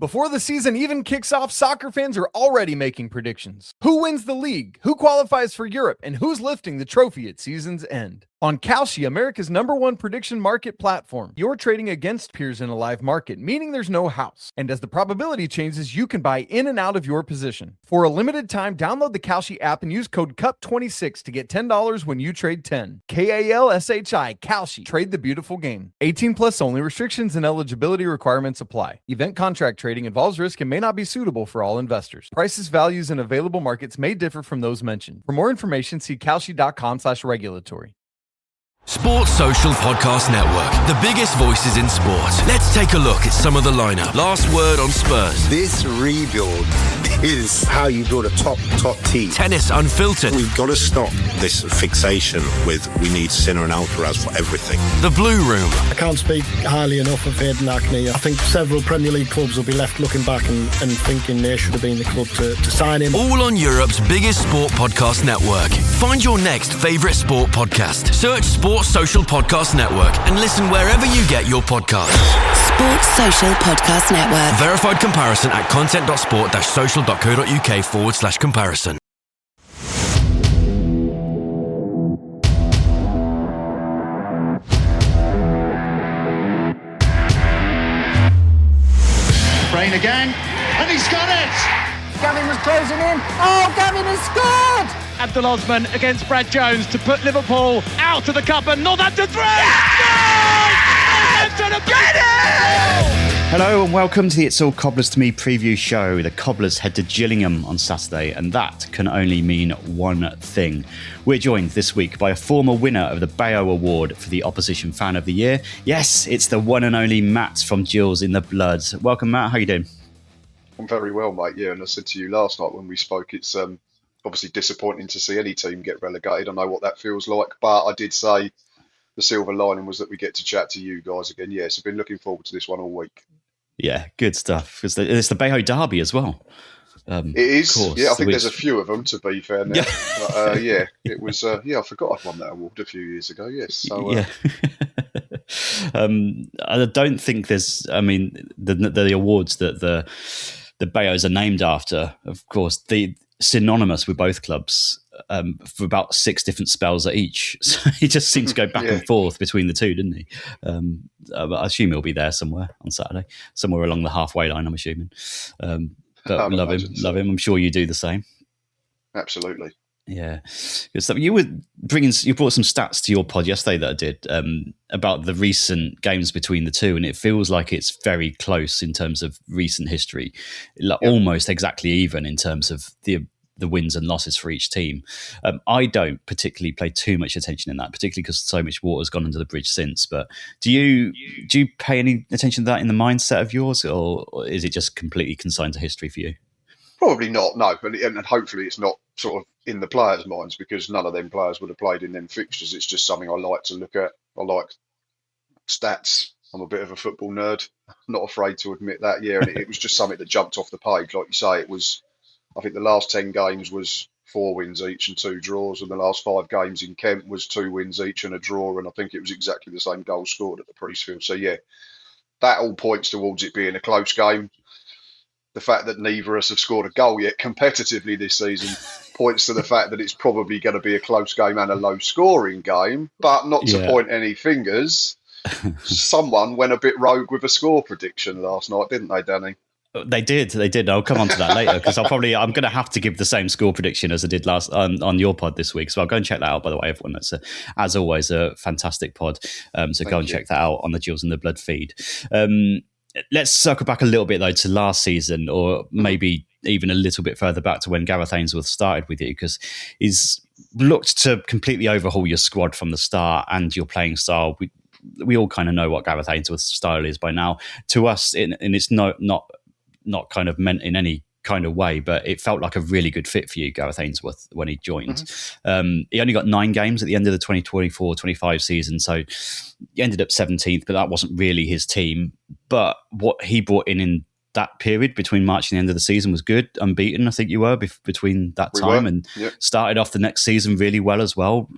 Before the season even kicks off, soccer fans are already making predictions. Who wins the league? Who qualifies for Europe? And who's lifting the trophy at season's end? On Kalshi, America's #1 prediction market platform, you're trading against peers in a live market, meaning there's no house. And as the probability changes, you can buy in and out of your position. For a limited time, download the Kalshi app and use code CUP26 to get $10 when you trade 10. KALSHI, Kalshi. Trade the beautiful game. 18 plus only. Restrictions and eligibility requirements apply. Event contract trading involves risk and may not be suitable for all investors. Prices, values, and available markets may differ from those mentioned. For more information, see kalshi.com/regulatory. Sports Social Podcast Network, the biggest voices in sports. Let's take a look at some of the lineup. Last word on Spurs. This rebuild is how you build a top team. Tennis Unfiltered. We've got to stop this fixation with we need Sinner and Alcaraz for everything. The Blue Room. I can't speak highly enough of Hayden Hackney. I think several Premier League clubs will be left looking back and thinking they should have been the club to sign him. All on Europe's biggest sport podcast network. Find your next favourite sport podcast. Search Sports Social Podcast Network and listen wherever you get your podcasts. Sports Social Podcast Network. Verified comparison at content.sport-social.co.uk/comparison. Brain again, and he's got it! Gavin was closing in. Oh, Gavin has scored! Abdul Osman against Brad Jones to put Liverpool out of the cup, and Northampton 3! Northampton get it! Hello and welcome to the It's All Cobblers to Me preview show. The Cobblers head to Gillingham on Saturday, and that can only mean one thing. We're joined this week by a former winner of the Bayo Award for the Opposition Fan of the Year. Yes, it's the one and only Matt from Gills in the Blood. Welcome, Matt. How you doing? I'm very well, mate. Yeah, and I said to you last night when we spoke, it's obviously disappointing to see any team get relegated. I know what that feels like, but I did say the silver lining was that we get to chat to you guys again. Yes, I've been looking forward to this one all week. Yeah, good stuff. It's the Bayo Derby as well. It is. Course, yeah, I think there's a few of them, to be fair now. Yeah. But, yeah, it was. Yeah, I forgot I'd won that award a few years ago. Yes. So, yeah. I don't think there's. I mean, the awards that the Bayos are named after, of course, synonymous with both clubs for about 6 different spells at each. So he just seemed to go back and forth between the two, didn't he? I assume he'll be there somewhere on Saturday, somewhere along the halfway line, I'm assuming. But love him. I'm sure you do the same. Absolutely. Yeah, good stuff. You brought some stats to your pod yesterday that I did about the recent games between the two, and it feels like it's very close in terms of recent history, almost exactly even in terms of the wins and losses for each team. I don't particularly pay too much attention in that, particularly because so much water has gone under the bridge since. But do you pay any attention to that in the mindset of yours, or is it just completely consigned to history for you? Probably not, no. And hopefully it's not sort of in the players' minds, because none of them players would have played in them fixtures. It's just something I like to look at. I like stats. I'm a bit of a football nerd. I'm not afraid to admit that, yeah. And it was just something that jumped off the page. Like you say, it was, I think the last 10 games was 4 wins each and 2 draws. And the last 5 games in Kent was 2 wins each and a draw. And I think it was exactly the same goal scored at the Priestfield. So, yeah, that all points towards it being a close game. The fact that neither of us have scored a goal yet competitively this season points to the fact that it's probably going to be a close game and a low-scoring game. But not to point any fingers, someone went a bit rogue with a score prediction last night, didn't they, Danny? They did. I'll come on to that later, because I'm going to have to give the same score prediction as I did last on your pod this week. So I'll go and check that out, by the way, everyone. That's, as always, a fantastic pod. So go and check that out on the Gills in the Blood feed. Let's circle back a little bit, though, to last season, or maybe even a little bit further back to when Gareth Ainsworth started with you, because he's looked to completely overhaul your squad from the start and your playing style. We all kind of know what Gareth Ainsworth's style is by now. To us, and it's not kind of meant in any kind of way, but it felt like a really good fit for you, Gareth Ainsworth, when he joined. He only got 9 games at the end of the 2024-25 season, so he ended up 17th, but that wasn't really his team. But what he brought in that period between March and the end of the season was good. Unbeaten, I think you were, between that time, and started off the next season really well as well.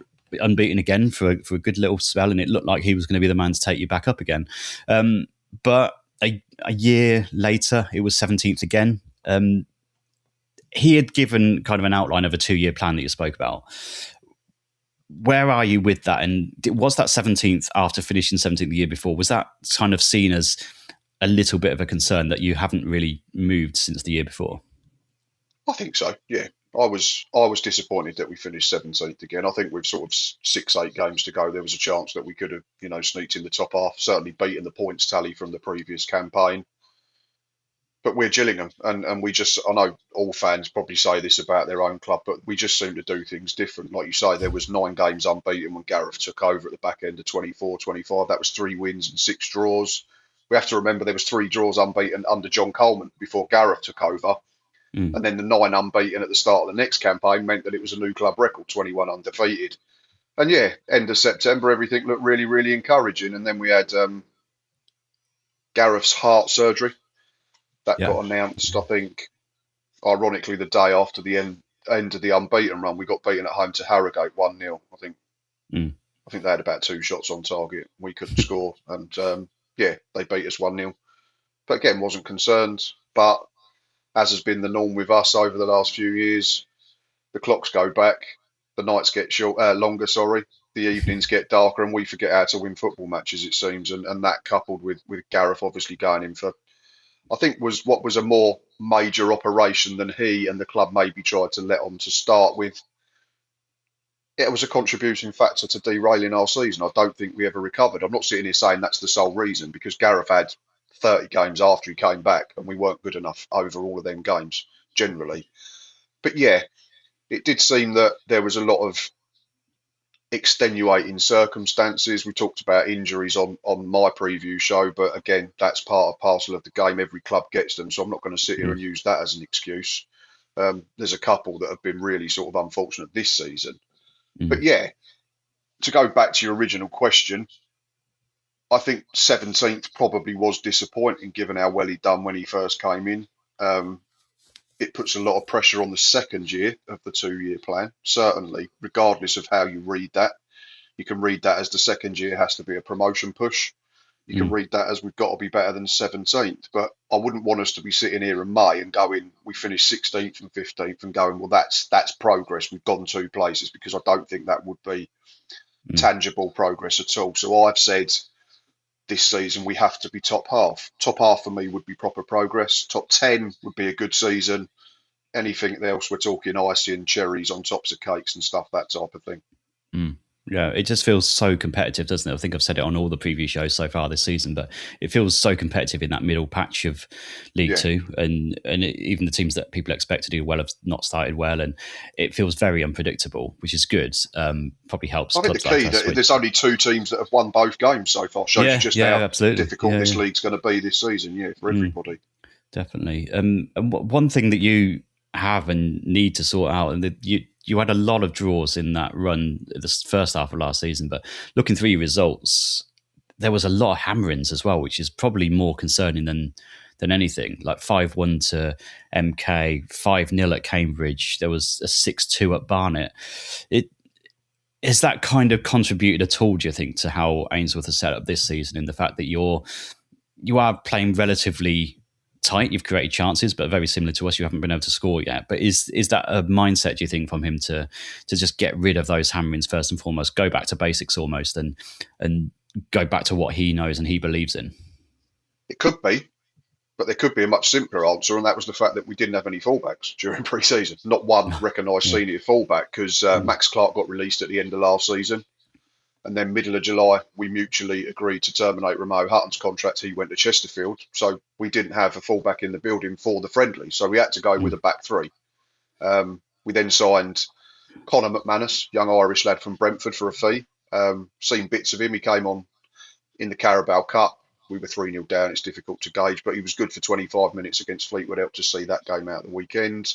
Unbeaten again for a good little spell, and it looked like he was going to be the man to take you back up again. But a year later, it was 17th again. He had given kind of an outline of a 2-year plan that you spoke about. Where are you with that? And was that 17th after finishing 17th the year before? Was that kind of seen as a little bit of a concern that you haven't really moved since the year before? I think so, yeah. I was disappointed that we finished 17th again. I think with sort of 6-8 games to go, there was a chance that we could have, sneaked in the top half, certainly beaten the points tally from the previous campaign. But we're Gillingham, and we just, I know all fans probably say this about their own club, but we just seem to do things different. Like you say, there was 9 games unbeaten when Gareth took over at the back end of 24-25. That was 3 wins and 6 draws. We have to remember there was 3 draws unbeaten under John Coleman before Gareth took over. And then the 9 unbeaten at the start of the next campaign meant that it was a new club record, 21 undefeated. And yeah, end of September, everything looked really, really encouraging. And then we had Gareth's heart surgery. That got announced, I think, ironically, the day after the end of the unbeaten run. We got beaten at home to Harrogate 1-0. I think they had about 2 shots on target. We couldn't score. And, they beat us 1-0. But again, wasn't concerned. But as has been the norm with us over the last few years, the clocks go back, the nights get longer, the evenings get darker, and we forget how to win football matches, it seems. And that coupled with Gareth obviously going in for, I think, was what was a more major operation than he and the club maybe tried to let on to start with. It was a contributing factor to derailing our season. I don't think we ever recovered. I'm not sitting here saying that's the sole reason, because Gareth had 30 games after he came back and we weren't good enough over all of them games generally. But yeah, it did seem that there was a lot of extenuating circumstances. We talked about injuries on my preview show, but again, that's part and parcel of the game. Every club gets them, so I'm not going to sit here and use that as an excuse. There's a couple that have been really sort of unfortunate this season. But yeah, to go back to your original question, I think 17th probably was disappointing given how well he'd done when he first came in. It puts a lot of pressure on the second year of the 2-year plan, certainly, regardless of how you read that. You can read that as the second year has to be a promotion push. You can read that as we've got to be better than 17th. But I wouldn't want us to be sitting here in May and going, we finished 16th and 15th and going, well, that's progress. We've gone 2 places, because I don't think that would be tangible progress at all. So I've said this season we have to be top half. Top half for me would be proper progress. Top 10 would be a good season. Anything else, we're talking icing and cherries on tops of cakes and stuff, that type of thing. Yeah, it just feels so competitive, doesn't it? I think I've said it on all the preview shows so far this season, but it feels so competitive in that middle patch of League Two, and even the teams that people expect to do well have not started well, and it feels very unpredictable, which is good. Probably helps. I think the key that there's only 2 teams that have won both games so far shows you just how difficult this league's going to be this season. For everybody. Definitely. And one thing that you have and need to sort out, and that you had a lot of draws in that run, the first half of last season, but looking through your results, there was a lot of hammerings as well, which is probably more concerning than anything. Like 5-1 to MK, 5-0 at Cambridge. There was a 6-2 at Barnet. Has that kind of contributed at all, do you think, to how Ainsworth has set up this season, in the fact that you are playing relatively tight, you've created chances, but very similar to us, you haven't been able to score yet? But is that a mindset, do you think, from him to just get rid of those hammerings first and foremost, go back to basics almost, and go back to what he knows and he believes in? It could be, but there could be a much simpler answer, and that was the fact that we didn't have any fullbacks during pre-season. Not one recognised senior fullback, because Max Clark got released at the end of last season. And then middle of July, we mutually agreed to terminate Ramo Hutton's contract. He went to Chesterfield. So we didn't have a fullback in the building for the friendly. So we had to go with a back 3. We then signed Conor McManus, young Irish lad from Brentford, for a fee. Seen bits of him. He came on in the Carabao Cup. We were 3-0 down. It's difficult to gauge, but he was good for 25 minutes against Fleetwood. Helped to see that game out the weekend.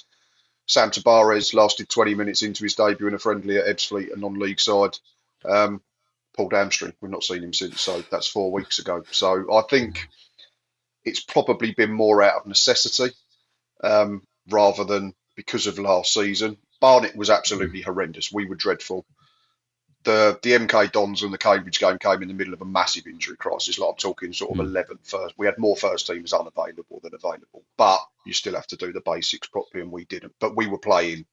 Sam Tabarez lasted 20 minutes into his debut in a friendly at Ebbsfleet, a non-league side. Pulled hamstring. We've not seen him since, so that's 4 weeks ago. So I think it's probably been more out of necessity rather than because of last season. Barnet was absolutely horrendous. We were dreadful. the MK Dons and the Cambridge game came in the middle of a massive injury crisis. Like I'm talking sort of 11 first. We had more first teamers unavailable than available, but you still have to do the basics properly, and we didn't. But we were playing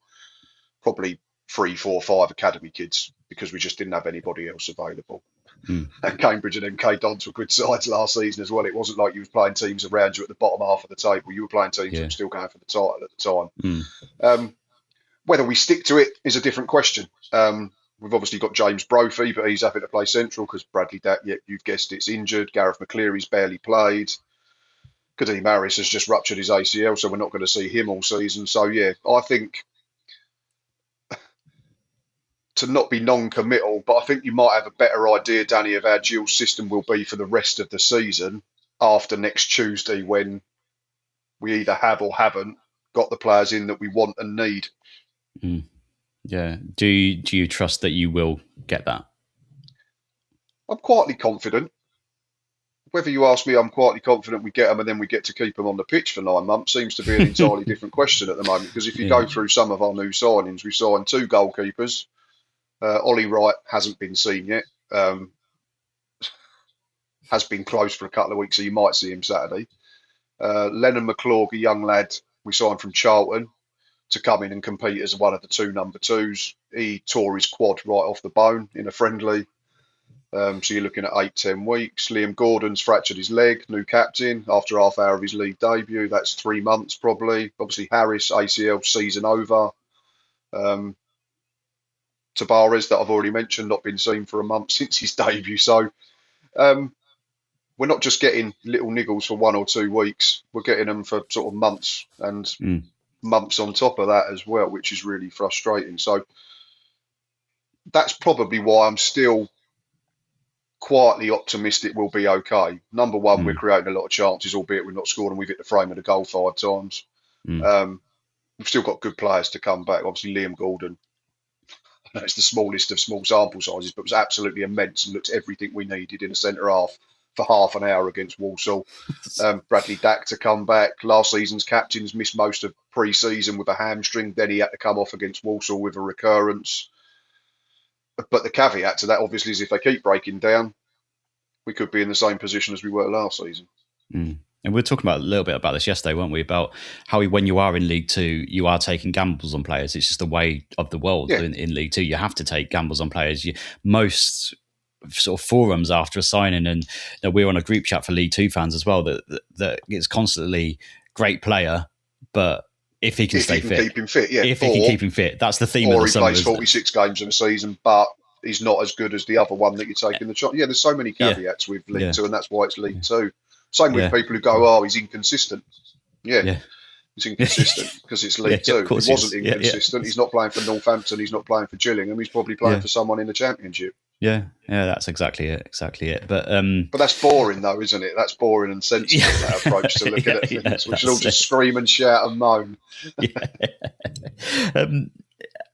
probably 3, 4, 5 academy kids because we just didn't have anybody else available. And Cambridge and MK Dons were good sides last season as well. It wasn't like you were playing teams around you at the bottom half of the table. You were playing teams that were still going for the title at the time. Whether we stick to it is a different question. We've obviously got James Brophy, but he's happy to play central because Bradley Dack, you've guessed it's injured. Gareth McCleary's barely played. Kadeem Harris has just ruptured his ACL, so we're not going to see him all season. So, yeah, I think to not be non-committal, but I think you might have a better idea, Danny, of how Gills' system will be for the rest of the season after next Tuesday, when we either have or haven't got the players in that we want and need. Yeah. Do you trust that you will get that? I'm quietly confident. Whether you ask me, I'm quietly confident we get them and then we get to keep them on the pitch for 9 months seems to be an entirely different question at the moment. Because if you go through some of our new signings, we signed 2 goalkeepers. Ollie Wright hasn't been seen yet. Has been close for a couple of weeks, so you might see him Saturday. Lennon McClurg, a young lad we signed from Charlton to come in and compete as one of the 2 number 2s. He tore his quad right off the bone in a friendly. So you're looking at 8-10 weeks. Liam Gordon's fractured his leg, new captain, after half hour of his league debut. That's 3 months probably. Obviously Harris, ACL, season over. Tavares, that I've already mentioned, not been seen for a month since his debut. So we're not just getting little niggles for 1 or 2 weeks. We're getting them for sort of months and months on top of that as well, which is really frustrating. So that's probably why I'm still quietly optimistic we'll be okay. Number one, we're creating a lot of chances, albeit we've not scored and we've hit the frame of the goal 5 times. We've still got good players to come back. Obviously, Liam Gordon, it's the smallest of small sample sizes, but was absolutely immense and looked everything we needed in a centre half for half an hour against Walsall. Bradley Dack to come back. Last season's captain's missed most of pre-season with a hamstring. Then he had to come off against Walsall with a recurrence. But the caveat to that, obviously, is if they keep breaking down, we could be in the same position as we were last season. And we were talking about a little bit about this yesterday, weren't we? About how when you are in League Two, you are taking gambles on players. It's just the way of the world in League Two. You have to take gambles on players. Most sort of forums after a signing, and we're on a group chat for League Two fans as well, that it's constantly great player, but if he can stay fit, keep him fit, if he can keep him fit, that's the theme of the summer. Or he plays 46 games in a season, but he's not as good as the other one that you're taking the shot. Yeah, there's so many caveats with League Two, and that's why it's League Two. Same with people who go, oh, he's inconsistent. He's inconsistent because it's League Two. He wasn't inconsistent. He's not playing for Northampton. He's not playing for Gillingham. He's probably playing for someone in the Championship. Yeah, that's exactly it. But that's boring, though, isn't it? That's boring and sensible, that approach to looking at things. We should all just scream and shout and moan.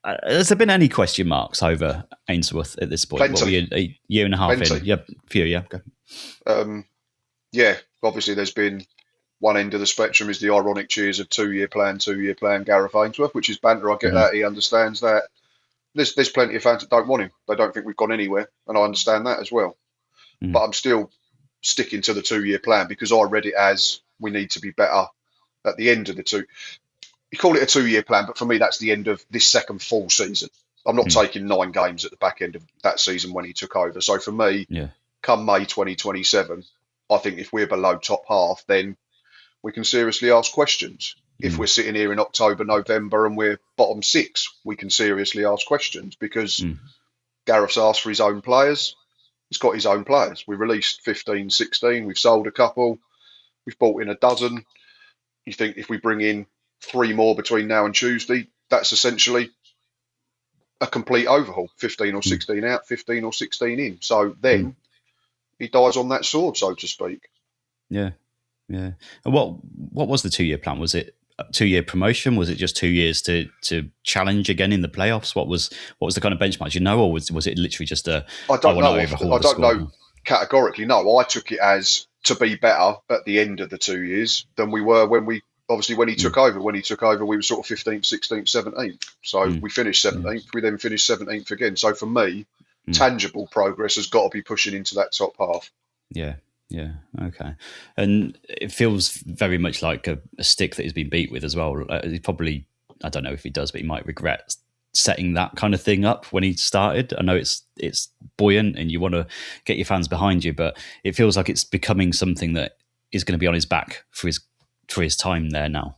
Has there been any question marks over Ainsworth at this point? Plenty. What were you, a year and a half in? Yeah, few, yeah. Go. Obviously there's been one end of the spectrum is the ironic cheers of 2-year plan, Gareth Ainsworth, which is banter. I get that. He understands that. There's plenty of fans that don't want him. They don't think we've gone anywhere, and I understand that as well. But I'm still sticking to the 2-year plan because I read it as we need to be better at the end of the 2. You call it a 2-year plan, but for me, that's the end of this second full season. I'm not taking 9 games at the back end of that season when he took over. So for me, come May 2027, I think if we're below top half, then we can seriously ask questions. If we're sitting here in October, November, and we're bottom 6, we can seriously ask questions because Gareth's asked for his own players. He's got his own players. We released 15, 16. We've sold a couple. We've bought in a dozen. You think if we bring in 3 more between now and Tuesday, that's essentially a complete overhaul. 15 or 16 out, 15 or 16 in. So then he dies on that sword, so to speak. Yeah. And what was the 2-year plan? Was it a 2-year promotion? Was it just 2 years to challenge again in the playoffs? What was the kind of benchmark? Or was it literally just a? I don't know categorically. No, I took it as to be better at the end of the 2 years than we were when he took over. When he took over, we were sort of 15th, 16th, 17th. So we finished 17th. We then finished 17th again. So for me, tangible progress has got to be pushing into that top half. Yeah. Yeah. Okay. And it feels very much like a stick that he's been beat with as well. He probably, I don't know if he does, but he might regret setting that kind of thing up when he started. I know it's buoyant and you want to get your fans behind you, but it feels like it's becoming something that is going to be on his back for his time there now.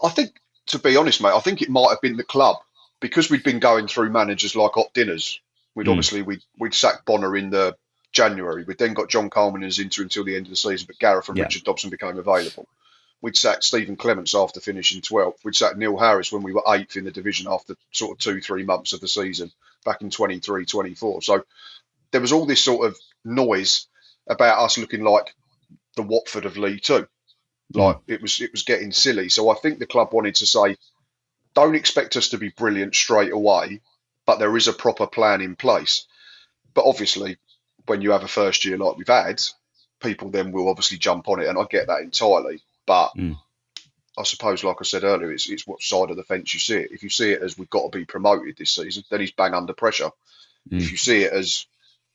I think, to be honest, mate, I think it might have been the club, because we'd been going through managers like Hot Dinners. We'd sacked Bonner in the January. We'd then got John Coleman as interim until the end of the season, but Gareth and Richard Dobson became available. We'd sacked Stephen Clements after finishing 12th. We'd sacked Neil Harris when we were 8th in the division after sort of 2-3 months of the season back in 23-24. So there was all this sort of noise about us looking like the Watford of League Two. Like it was getting silly. So I think the club wanted to say, don't expect us to be brilliant straight away, but there is a proper plan in place. But obviously, when you have a first year like we've had, people then will obviously jump on it, and I get that entirely. But I suppose, like I said earlier, it's what side of the fence you see it. If you see it as we've got to be promoted this season, then he's bang under pressure. If you see it as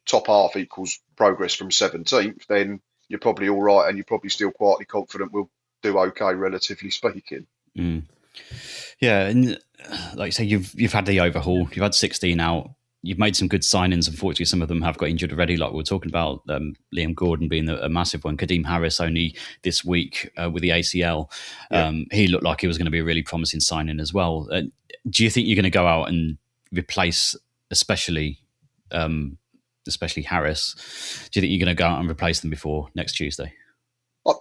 top half equals progress from 17th, then you're probably all right, and you're probably still quietly confident we'll do okay, relatively speaking. Yeah, and like you say, you've had the overhaul, you've had 16 out. You've made some good signings. Unfortunately, some of them have got injured already, like we were talking about, Liam Gordon being a massive one. Kadeem Harris only this week with the ACL. He looked like he was going to be a really promising signing as well. Do you think you're going to go out and replace, especially Harris? Do you think you're going to go out and replace them before next Tuesday?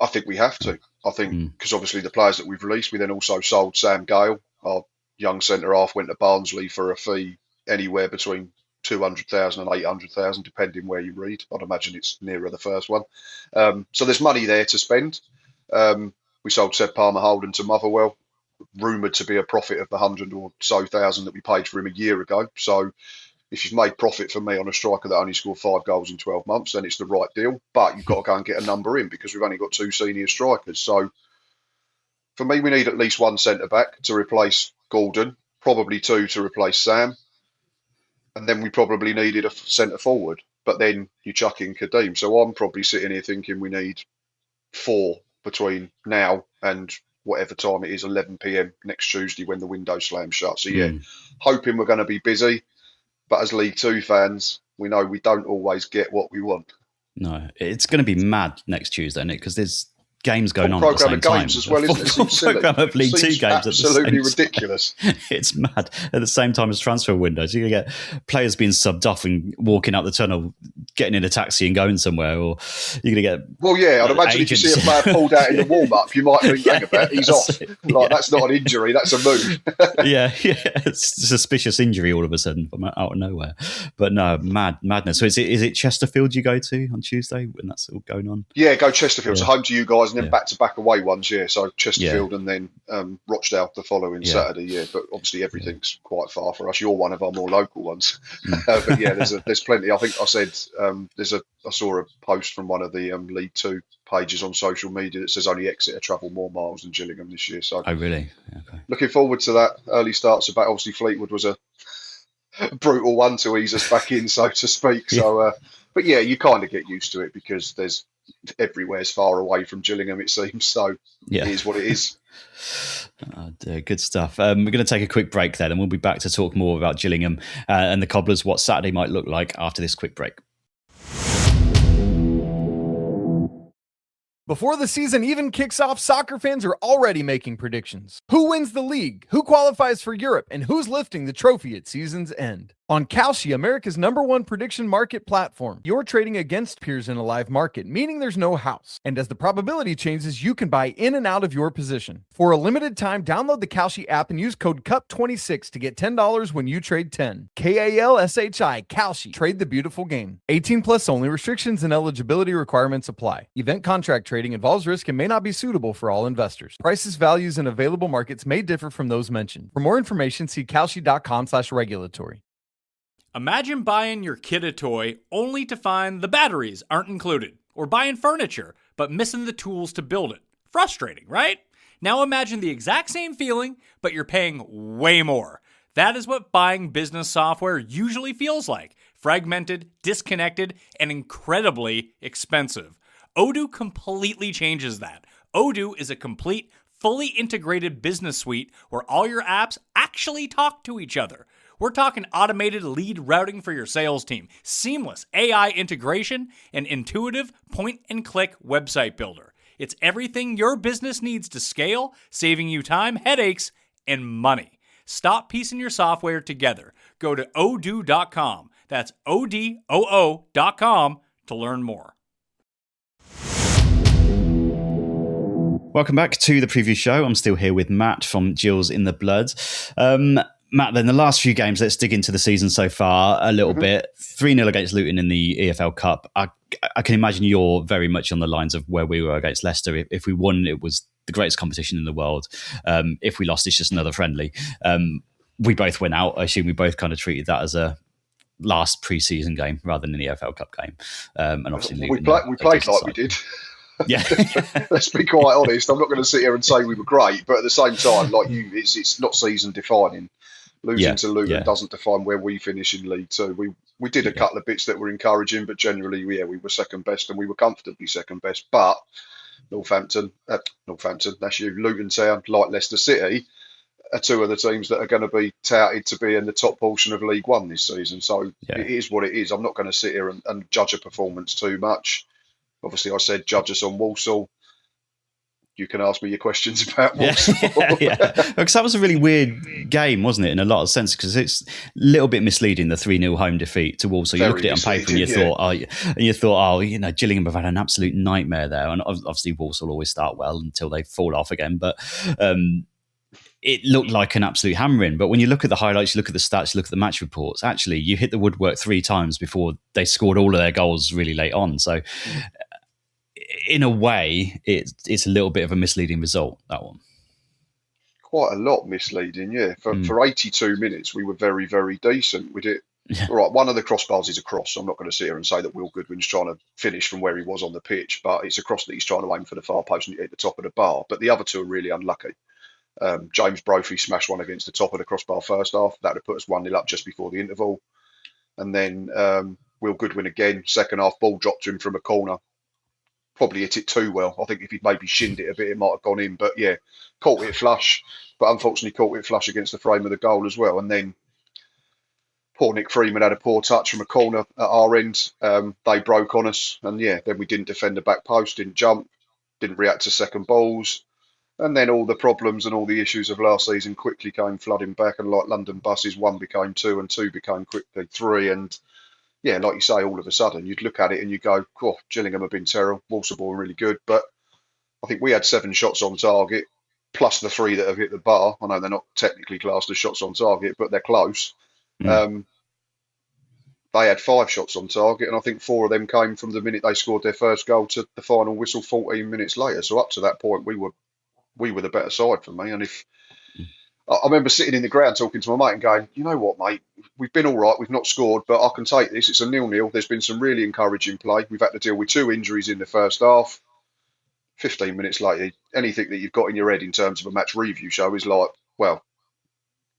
I think we have to. I think because obviously the players that we've released, we then also sold Sam Gale, our young centre-half, went to Barnsley for a fee anywhere between 200,000 and 800,000, depending where you read. I'd imagine it's nearer the first one. So there's money there to spend. We sold Seb Palmer-Holden to Motherwell, rumoured to be a profit of the 100 or so thousand that we paid for him a year ago. So if you've made profit for me on a striker that only scored 5 goals in 12 months, then it's the right deal. But you've got to go and get a number in, because we've only got 2 senior strikers. So for me, we need at least 1 centre-back to replace Gordon, probably 2 to replace Sam. And then we probably needed a centre forward, but then you chuck in Kadeem. So I'm probably sitting here thinking we need 4 between now and whatever time it is, 11 p.m. next Tuesday when the window slams shut. So hoping we're going to be busy. But as League Two fans, we know we don't always get what we want. No, it's going to be mad next Tuesday, isn't it? Because there's games going on at the same time. Games as well, isn't it? It seems silly. Program of League Two games absolutely ridiculous. It's mad at the same time as transfer windows. You're going to get players being subbed off and walking out the tunnel, getting in a taxi and going somewhere, or you're going to get. Well, yeah, I'd imagine if you see a player pulled out in the warm up, you might think, hang about, he's off. That's not an injury, that's a move. It's a suspicious injury all of a sudden from out of nowhere. But no, madness. So is it Chesterfield you go to on Tuesday when that's all going on? Yeah, go Chesterfield. So home to you guys, and then back-to-back away ones, So Chesterfield and then Rochdale the follling Saturday, But obviously everything's quite far for us. You're one of our more local ones. But there's plenty. I think I said I saw a post from one of the League Two pages on social media that says only Exeter travel more miles than Gillingham this year. So, oh really? Okay. Looking forward to that. Early starts about. Obviously Fleetwood was a brutal one to ease us back in, so to speak. So, but yeah, you kind of get used to it because everywhere's far away from Gillingham, it seems. So it is what it is. Oh dear, good stuff. We're going to take a quick break then, and we'll be back to talk more about Gillingham and the Cobblers, what Saturday might look like after this quick break. Before the season even kicks off, soccer fans are already making predictions. Who wins the league? Who qualifies for Europe? And who's lifting the trophy at season's end? On Kalshi, America's #1 prediction market platform, you're trading against peers in a live market, meaning there's no house. And as the probability changes, you can buy in and out of your position. For a limited time, download the Kalshi app and use code CUP26 to get $10 when you trade 10. KALSHI, Kalshi. Trade the beautiful game. 18 plus only. Restrictions and eligibility requirements apply. Event contract trading involves risk and may not be suitable for all investors. Prices, values, and available markets may differ from those mentioned. For more information, see kalshi.com/regulatory. Imagine buying your kid a toy only to find the batteries aren't included, or buying furniture but missing the tools to build it. Frustrating, right? Now imagine the exact same feeling, but you're paying way more. That is what buying business software usually feels like. fragmented, disconnected, and incredibly expensive. Odoo completely changes that. Odoo is a complete, fully integrated business suite where all your apps actually talk to each other. We're talking automated lead routing for your sales team, seamless AI integration, and intuitive point-and-click website builder. It's everything your business needs to scale, saving you time, headaches, and money. Stop piecing your software together. Go to odoo.com. That's ODOO.com to learn more. Welcome back to the preview show. I'm still here with Matt from Gills in the Blood. Matt, then the last few games, let's dig into the season so far a little bit. 3-0 against Luton in the EFL Cup. I can imagine you're very much on the lines of where we were against Leicester. If we won, it was the greatest competition in the world. If we lost, it's just another friendly. We both went out. I assume we both kind of treated that as a last pre-season game rather than an EFL Cup game. And obviously we played like we did. Yeah. Let's be quite honest. I'm not going to sit here and say we were great, but at the same time, like you, it's not season defining. Losing to Luton doesn't define where we finish in League Two. We did a couple of bits that were encouraging, but generally, we were second best and we were comfortably second best. But Northampton, that's you, Luton Town, like Leicester City, are two of the teams that are going to be touted to be in the top portion of League One this season. So it is what it is. I'm not going to sit here and judge a performance too much. Obviously, I said judge us on Walsall. You can ask me your questions about Walsall. Because that was a really weird game, wasn't it, in a lot of sense? Because it's a little bit misleading, the 3-0 home defeat to Walsall. You look at it on paper and you thought, Gillingham have had an absolute nightmare there. And obviously, Walsall always start well until they fall off again. But it looked like an absolute hammering. But when you look at the highlights, you look at the stats, you look at the match reports, actually, you hit the woodwork 3 times before they scored all of their goals really late on. So in a way, it's a little bit of a misleading result, that one. Quite a lot misleading, yeah. For 82 minutes, we were very, very decent. We did. Yeah. Right, one of the crossbars is a cross. I'm not going to sit here and say that Will Goodwin's trying to finish from where he was on the pitch, but it's a cross that he's trying to aim for the far post and hit the top of the bar. But the other two are really unlucky. James Brophy smashed one against the top of the crossbar first half. That would have put us 1-0 up just before the interval. And then Will Goodwin again, second half, ball dropped to him from a corner. Probably hit it too well. I think if he'd maybe shinned it a bit, it might have gone in. But yeah, caught it flush. But unfortunately caught it flush against the frame of the goal as well. And then poor Nick Freeman had a poor touch from a corner at our end. They broke on us. And yeah, then we didn't defend the back post, didn't jump, didn't react to second balls. And then all the problems and all the issues of last season quickly came flooding back. And like London buses, 1 became 2 and 2 became quickly 3. And yeah, like you say, all of a sudden, you'd look at it and you go, oh, Gillingham have been terrible, Walsall were really good. But I think we had 7 shots on target, plus the 3 that have hit the bar. I know they're not technically classed as shots on target, but they're close. They had 5 shots on target, and I think 4 of them came from the minute they scored their first goal to the final whistle 14 minutes later. So up to that point, we were the better side for me. And I remember sitting in the ground talking to my mate and going, you know what, mate, we've been all right. We've not scored, but I can take this. It's a 0-0. There's been some really encouraging play. We've had to deal with 2 injuries in the first half. 15 minutes later, anything that you've got in your head in terms of a match review show is like, well,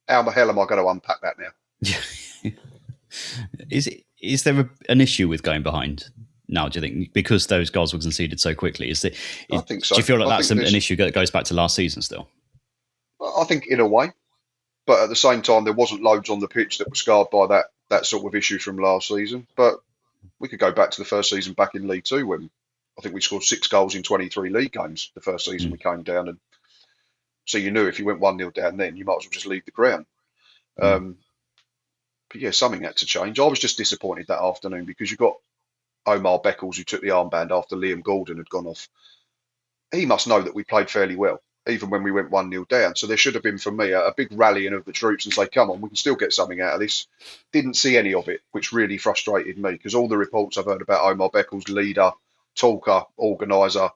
how the hell am I going to unpack that now? Is there an issue with going behind now, do you think? Because those goals were conceded so quickly. I think so. Do you feel like that's an issue that goes back to last season still? I think in a way, but at the same time, there wasn't loads on the pitch that were scarred by that sort of issue from last season. But we could go back to the first season back in League Two when I think we scored 6 goals in 23 league games the first season we came down. And so you knew if you went 1-0 down then, you might as well just leave the ground. But yeah, something had to change. I was just disappointed that afternoon because you got Omar Beckles, who took the armband after Liam Gordon had gone off. He must know that we played fairly well, even when we went 1-0 down. So there should have been, for me, a big rallying of the troops and say, come on, we can still get something out of this. Didn't see any of it, which really frustrated me because all the reports I've heard about Omar Beckles, leader, talker, organiser,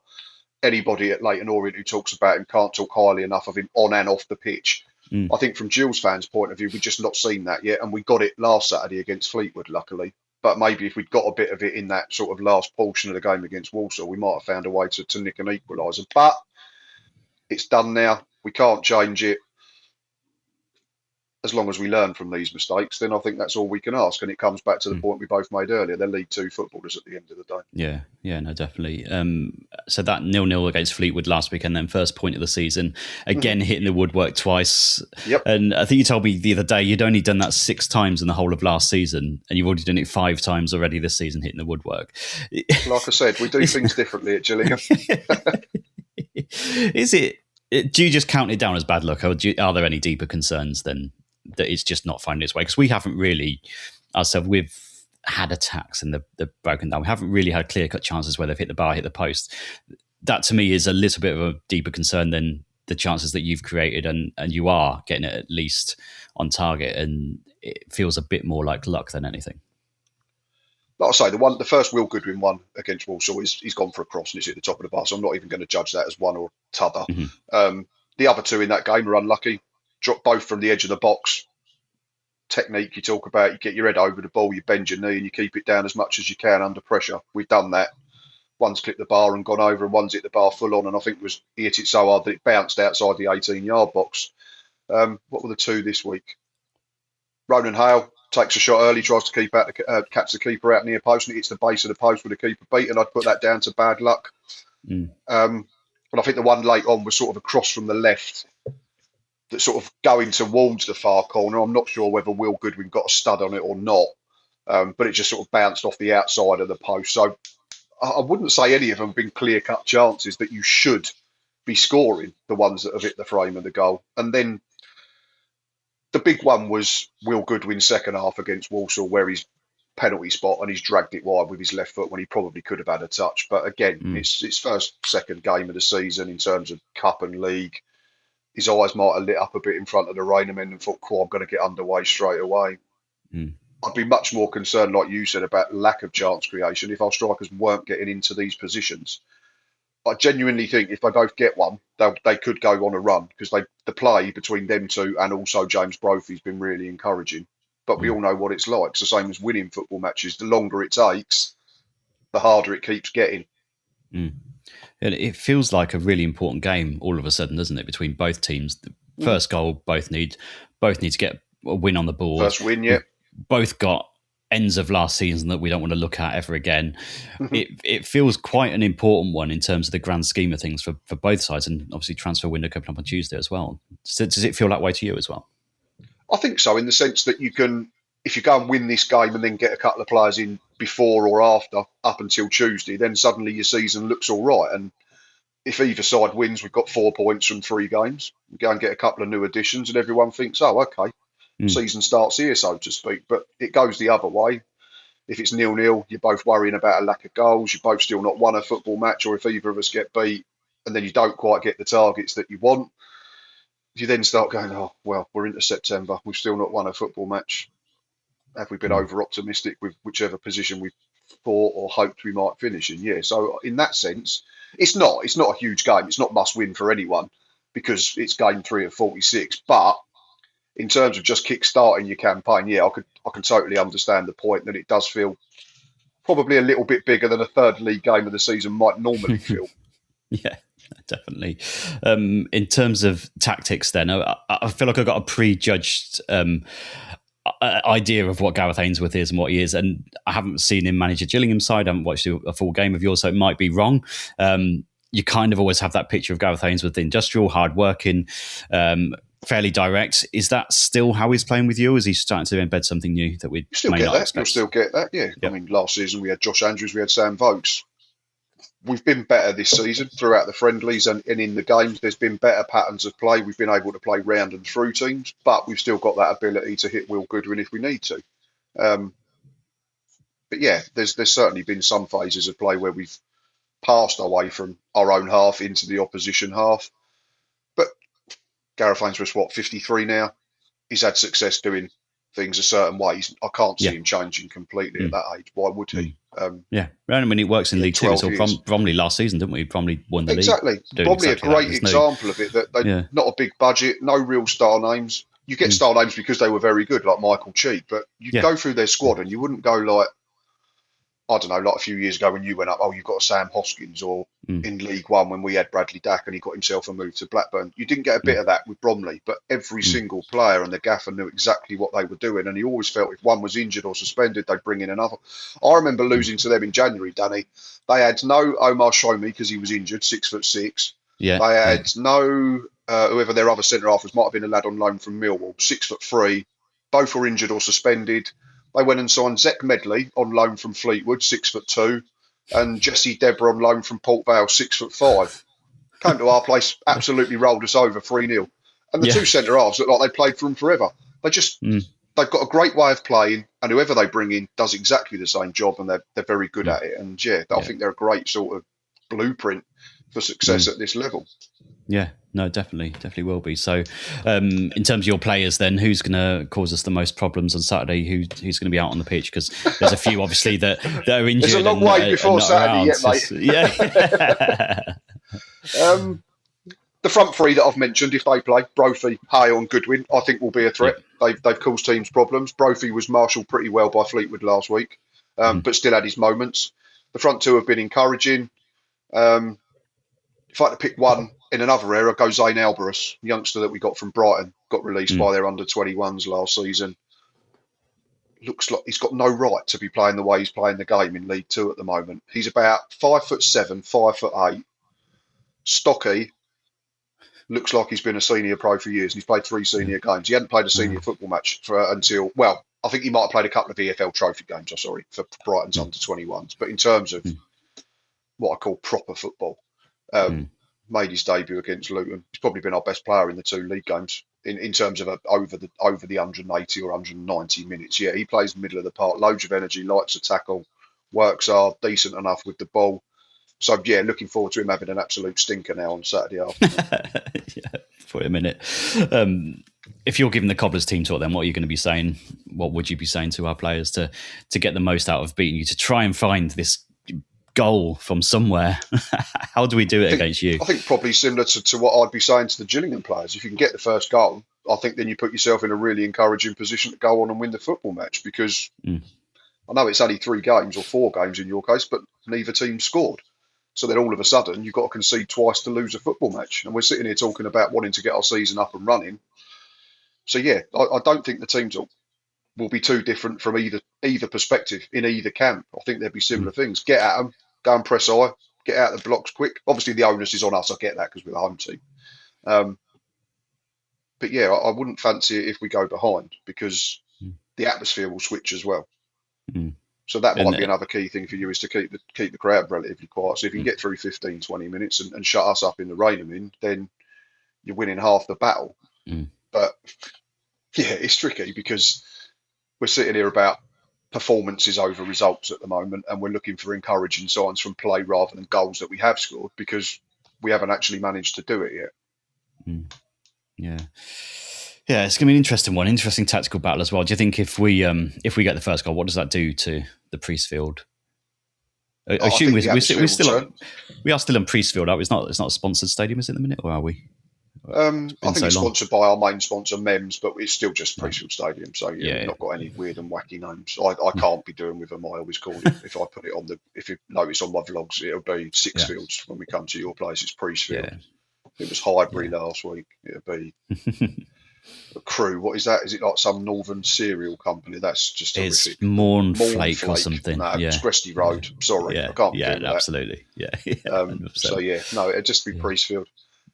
anybody at Leyton Orient who talks about him can't talk highly enough of him on and off the pitch. I think from Gills fans' point of view, we've just not seen that yet. And we got it last Saturday against Fleetwood, luckily. But maybe if we'd got a bit of it in that sort of last portion of the game against Walsall, we might have found a way to nick an equaliser. But it's done now. We can't change it. as long as we learn from these mistakes, then I think that's all we can ask. And it comes back to the point we both made earlier. They're League Two footballers at the end of the day. Yeah, no, definitely. So that 0-0 against Fleetwood last weekend, then first point of the season, again hitting the woodwork twice. Yep. And I think you told me the other day you'd only done that 6 times in the whole of last season, and you've already done it 5 times already this season, hitting the woodwork. Like I said, we do things differently at Gillingham. Do you just count it down as bad luck, or are there any deeper concerns than that it's just not finding its way? Because we haven't really, ourselves, we've had attacks and they've broken down. We haven't really had clear-cut chances where they've hit the bar, hit the post. That to me is a little bit of a deeper concern than the chances that you've created, and you are getting it at least on target, and it feels a bit more like luck than anything. Like I say, the first Will Goodwin one against Walsall, he's gone for a cross and it's at the top of the bar, so I'm not even going to judge that as one or t'other. The other 2 in that game are unlucky. Dropped both from the edge of the box. Technique you talk about, you get your head over the ball, you bend your knee and you keep it down as much as you can under pressure. We've done that. One's clipped the bar and gone over, and one's hit the bar full on, and I think he hit it so hard that it bounced outside the 18-yard box. What were the 2 this week? Ronan Hale takes a shot early, tries to catch the keeper out near post, and it hits the base of the post with the keeper beaten. I'd put that down to bad luck. But I think the one late on was sort of a cross from the left that sort of going towards the far corner. I'm not sure whether Will Goodwin got a stud on it or not, but it just sort of bounced off the outside of the post. So I wouldn't say any of them have been clear-cut chances that you should be scoring, the ones that have hit the frame of the goal. And then the big one was Will Goodwin's second half against Walsall, where he's penalty spot and he's dragged it wide with his left foot when he probably could have had a touch. But again, it's second game of the season in terms of cup and league. His eyes might have lit up a bit in front of the Rainham and thought, cool, I'm going to get underway straight away. I'd be much more concerned, like you said, about lack of chance creation if our strikers weren't getting into these positions. I genuinely think if they both get one, they could go on a run, because the play between them 2 and also James Brophy has been really encouraging. But we all know what it's like. It's the same as winning football matches. The longer it takes, the harder it keeps getting. And it feels like a really important game all of a sudden, doesn't it, between both teams? The first goal, both need to get a win on the board. First win, yeah. Both got ends of last season that we don't want to look at ever again. It feels quite an important one in terms of the grand scheme of things for both sides, and obviously transfer window coming up on Tuesday as well. So does it feel that way to you as well? I think so, in the sense that you can, if you go and win this game and then get a couple of players in before or after, up until Tuesday, then suddenly your season looks all right. And if either side wins, we've got 4 points from 3 games. We go and get a couple of new additions and everyone thinks, oh, okay, season starts here, so to speak. But it goes the other way. If it's 0-0, you're both worrying about a lack of goals. You've both still not won a football match, or if either of us get beat and then you don't quite get the targets that you want, you then start going, oh, well, we're into September. We've still not won a football match. Have we been over-optimistic with whichever position we thought or hoped we might finish in? Yeah, so in that sense, it's not a huge game. It's not must-win for anyone because it's game 3 of 46. But in terms of just kick-starting your campaign, yeah, I can totally understand the point that it does feel probably a little bit bigger than a third league game of the season might normally feel. Yeah, definitely. In terms of tactics then, I feel like I've got a prejudged idea of what Gareth Ainsworth is and what he is, and I haven't seen him manage a Gillingham side. I haven't watched a full game of yours, so it might be wrong. You kind of always have that picture of Gareth Ainsworth, industrial, hard-working, fairly direct. Is that still how he's playing with you? Or is he starting to embed something new that we may not expect? You'll still get that, yeah. Yep. I mean, last season we had Josh Andrews, we had Sam Vokes. We've been better this season throughout the friendlies and in the games. There's been better patterns of play. We've been able to play round and through teams, but we've still got that ability to hit Will Goodwin if we need to. But yeah, there's certainly been some phases of play where we've passed away from our own half into the opposition half. But Gareth Ainsworth's 53 now. He's had success doing things a certain way. I can't see him changing completely at that age. Why would he? Yeah, I mean, it works in League Two. So Bromley last season, didn't we? Bromley won the league. Exactly. Probably a great example of it. That they not a big budget, no real star names. You get star names because they were very good, like Michael Cheek. But you go through their squad and you wouldn't go like, I don't know, like a few years ago when you went up, you've got Sam Hoskins, or in League One when we had Bradley Dack and he got himself a move to Blackburn. You didn't get a bit of that with Bromley, but every single player and the gaffer knew exactly what they were doing, and he always felt if one was injured or suspended, they'd bring in another. I remember losing to them in January, Danny. They had no Omar Shomi because he was injured, 6'6". Yeah. They had no whoever their other centre half was, might have been a lad on loan from Millwall, 6'3". Both were injured or suspended. They went and signed Zech Medley on loan from Fleetwood, 6'2", and Jesse Deborah on loan from Port Vale, 6'5". Came to our place, absolutely rolled us over 3-0. And the two centre halves look like they played for them forever. They just they've got a great way of playing, and whoever they bring in does exactly the same job, and they're very good at it. And I think they're a great sort of blueprint for success at this level. Yeah, no, definitely will be. So, in terms of your players, then, who's going to cause us the most problems on Saturday? Who's going to be out on the pitch? Because there's a few, obviously, that are injured. There's a long way before Saturday yet, mate. The front three that I've mentioned, if they play, Brophy, Hale and Goodwin, I think will be a threat. They've caused teams problems. Brophy was marshalled pretty well by Fleetwood last week, but still had his moments. The front two have been encouraging. If I had to pick one in another area, I'd go Zane Alvarez, youngster that we got from Brighton, got released by their under-21s last season. Looks like he's got no right to be playing the way he's playing the game in League Two at the moment. He's about 5'7", 5'8", stocky. Looks like he's been a senior pro for years, and he's played 3 senior games. He hadn't played a senior football match until I think he might have played a couple of EFL Trophy games. For Brighton's under-21s. But in terms of what I call proper football, made his debut against Luton. He's probably been our best player in the 2 league games in terms of over the 180 or 190 minutes. Yeah, he plays middle of the park, loads of energy, likes to tackle, works hard, decent enough with the ball. So yeah, looking forward to him having an absolute stinker now on Saturday afternoon. For a minute. If you're giving the Cobblers team talk, then what are you going to be saying? What would you be saying to our players to get the most out of beating you, to try and find this goal from somewhere? How do we do it against you? I think probably similar to what I'd be saying to the Gillingham players. If you can get the first goal, I think then you put yourself in a really encouraging position to go on and win the football match, because I know it's only 3 games or 4 games in your case, but neither team scored. So then all of a sudden you've got to concede twice to lose a football match. And we're sitting here talking about wanting to get our season up and running. So yeah, I don't think the teams will be too different from either perspective in either camp. I think there'd be similar things. Get at them, go and press high, get out the blocks quick. Obviously, the onus is on us. I get that because we're the home team. But yeah, I wouldn't fancy it if we go behind, because the atmosphere will switch as well. So that might be another key thing for you, is to keep the crowd relatively quiet. So if you can get through 15, 20 minutes and shut us up in the rain, then you're winning half the battle. But yeah, it's tricky because we're sitting here about performances over results at the moment, and we're looking for encouraging signs from play rather than goals that we have scored, because we haven't actually managed to do it yet. Yeah, it's going to be an interesting one, interesting tactical battle as well. Do you think if we get the first goal, what does that do to the Priestfield? I assume we are still in Priestfield, aren't we? It's not a sponsored stadium, is it, at the minute, or are we? I think it's sponsored by our main sponsor, MEMS, but it's still just Priestfield Stadium. So we've not got any weird and wacky names. I can't be doing with them. I always call it, if I put it on if you notice on my vlogs, it'll be Sixfields when we come to your place. It's Priestfield. Yeah. It was Highbury last week. It'll be a Crew. What is that? Is it like some northern cereal company? That's just horrific. It's Mornflake or something. No, it's Gresty Road. Sorry, I can't. Yeah, absolutely. So it'd just be Priestfield.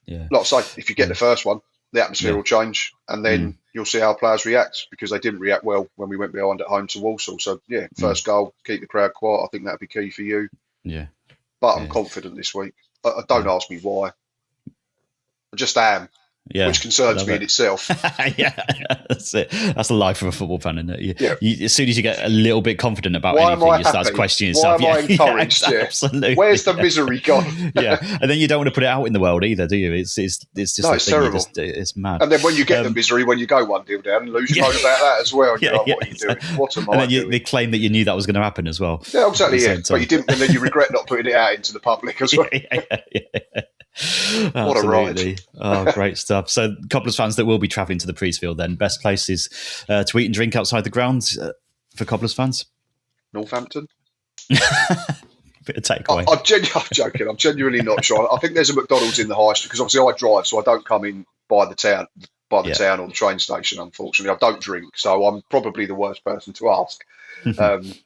Yeah. Like I say, if you get the first one, the atmosphere will change, and then you'll see how players react, because they didn't react well when we went behind at home to Walsall. So first goal, keep the crowd quiet. I think that'd be key for you. Yeah. But I'm confident this week. Don't ask me why. I just am. Yeah, which concerns me in itself. That's it. That's the life of a football fan, isn't it? You, as soon as you get a little bit confident about anything, you start questioning yourself. Why am I encouraged? Absolutely. Where's the misery gone? And then you don't want to put it out in the world either, do you? It's just it's terrible. It's mad. And then when you get the misery, when you go 1-0 down and lose, you moan about that as well. And you're like, what are you doing? What am I doing? And then they claim that you knew that was going to happen as well. Yeah, exactly. But you didn't, and then you regret not putting it out into the public as well. What a ride. Oh, great stuff. So Cobblers fans that will be travelling to the Priestfield, then best places to eat and drink outside the grounds for Cobblers fans? Northampton. Bit of takeaway. I'm joking. I'm genuinely not sure. I think there's a McDonald's in the high street because obviously I drive, so I don't come in by the town or the train station. Unfortunately, I don't drink, so I'm probably the worst person to ask.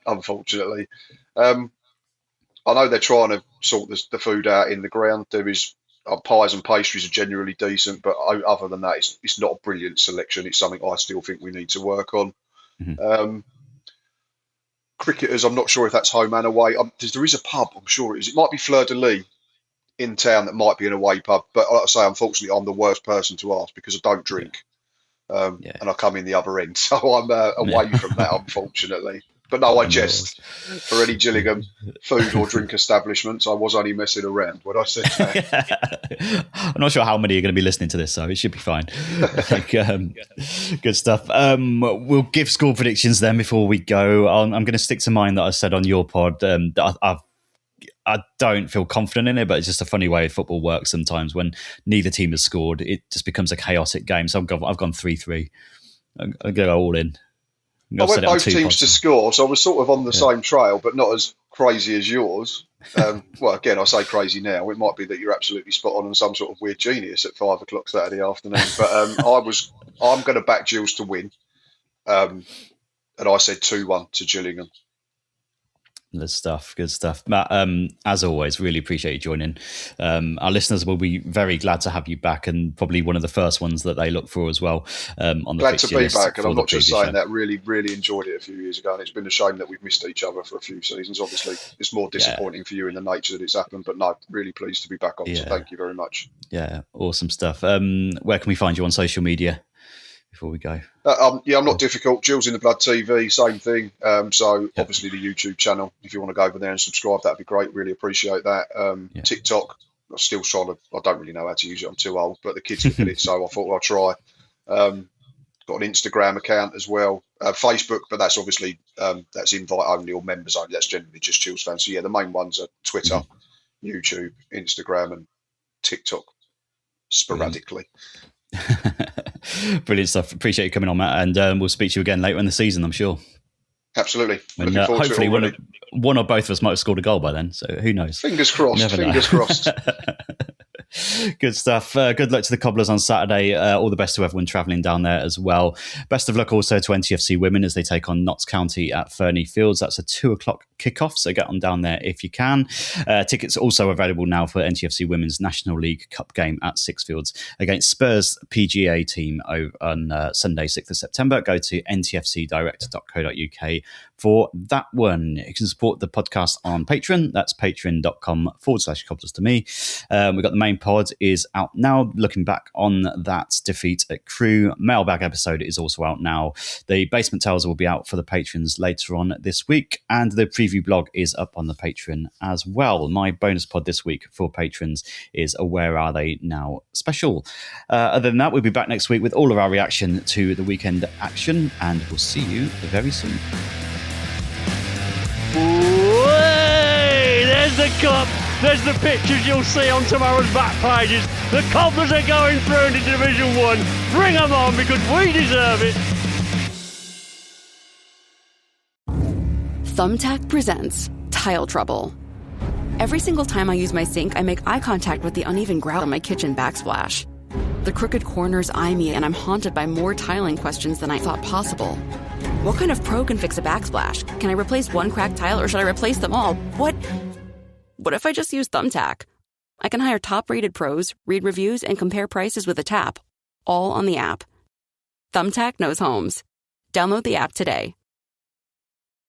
Unfortunately, I know they're trying to sort the food out in the ground. There is pies and pastries are generally decent, but other than that, it's not a brilliant selection. It's something I still think we need to work on. Cricketers, I'm not sure if that's home and away. There is a pub, I'm sure it is. It might be Fleur de Lis in town that might be an away pub. But like I say, unfortunately, I'm the worst person to ask because I don't drink. And I come in the other end. So I'm away from that, unfortunately. But no, I jest. For any Gillingham food or drink establishments, I was only messing around when I said that. I'm not sure how many are going to be listening to this, so it should be fine. Good stuff. We'll give score predictions then before we go. I'm going to stick to mine that I said on your pod. I don't feel confident in it, but it's just a funny way football works sometimes. When neither team has scored, it just becomes a chaotic game. So I've gone 3-3. I'm going to go all in. I went both teams to score, so I was sort of on the same trail, but not as crazy as yours. Well, again, I say crazy now. It might be that you're absolutely spot on and some sort of weird genius at 5 o'clock Saturday afternoon. But I'm going to back Gills to win, and I said 2-1 to Gillingham. Good stuff. Matt, as always, really appreciate you joining. Our listeners will be very glad to have you back, and probably one of the first ones that they look for as well. On the glad to be back, and I'm not just saying that. Really enjoyed it a few years ago, and it's been a shame that we've missed each other for a few seasons. Obviously, it's more disappointing for you in the nature that it's happened, but no, really pleased to be back on. So thank you very much. Yeah, awesome stuff. Where can we find you on social media? Before we go, I'm not difficult. Gills in the Blood TV, same thing. So obviously the YouTube channel. If you want to go over there and subscribe, that'd be great. Really appreciate that. TikTok, I'm still trying to. I don't really know how to use it. I'm too old, but the kids look at it, so I thought I'll try. Got an Instagram account as well. Facebook, but that's obviously that's invite only or members only. That's generally just Gills fans. So the main ones are Twitter, YouTube, Instagram, and TikTok. Sporadically. Brilliant stuff. Appreciate you coming on, Matt, and we'll speak to you again later in the season, I'm sure. Absolutely. And hopefully one or both of us might have scored a goal by then, so who knows? Fingers crossed. Fingers crossed. Good stuff. Good luck to the Cobblers on Saturday. All the best to everyone travelling down there as well. Best of luck also to NTFC Women as they take on Notts County at Fernie Fields. That's a 2 o'clock kickoff, so get on down there if you can. Tickets also available now for NTFC Women's National League Cup game at Sixfields against Spurs PGA team on Sunday, 6th of September. Go to ntfcdirect.co.uk for that one. You can support the podcast on Patreon. That's patreon.com/Cobblers to me. We've got the main pod is out now, looking back on that defeat at Crewe. Mailbag episode is also out now. The Basement Tales will be out for the patrons later on this week, and the preview blog is up on the Patreon as well. My bonus pod this week for patrons is a Where Are They Now special. Other than that, we'll be back next week with all of our reaction to the weekend action, and we'll see you very soon. Way! There's the cup. There's the pictures you'll see on tomorrow's back pages. The Cobblers are going through into Division 1. Bring them on because we deserve it. Thumbtack presents Tile Trouble. Every single time I use my sink, I make eye contact with the uneven grout on my kitchen backsplash. The crooked corners eye me, and I'm haunted by more tiling questions than I thought possible. What kind of pro can fix a backsplash? Can I replace one cracked tile, or should I replace them all? What if I just use Thumbtack? I can hire top-rated pros, read reviews, and compare prices with a tap, all on the app. Thumbtack knows homes. Download the app today.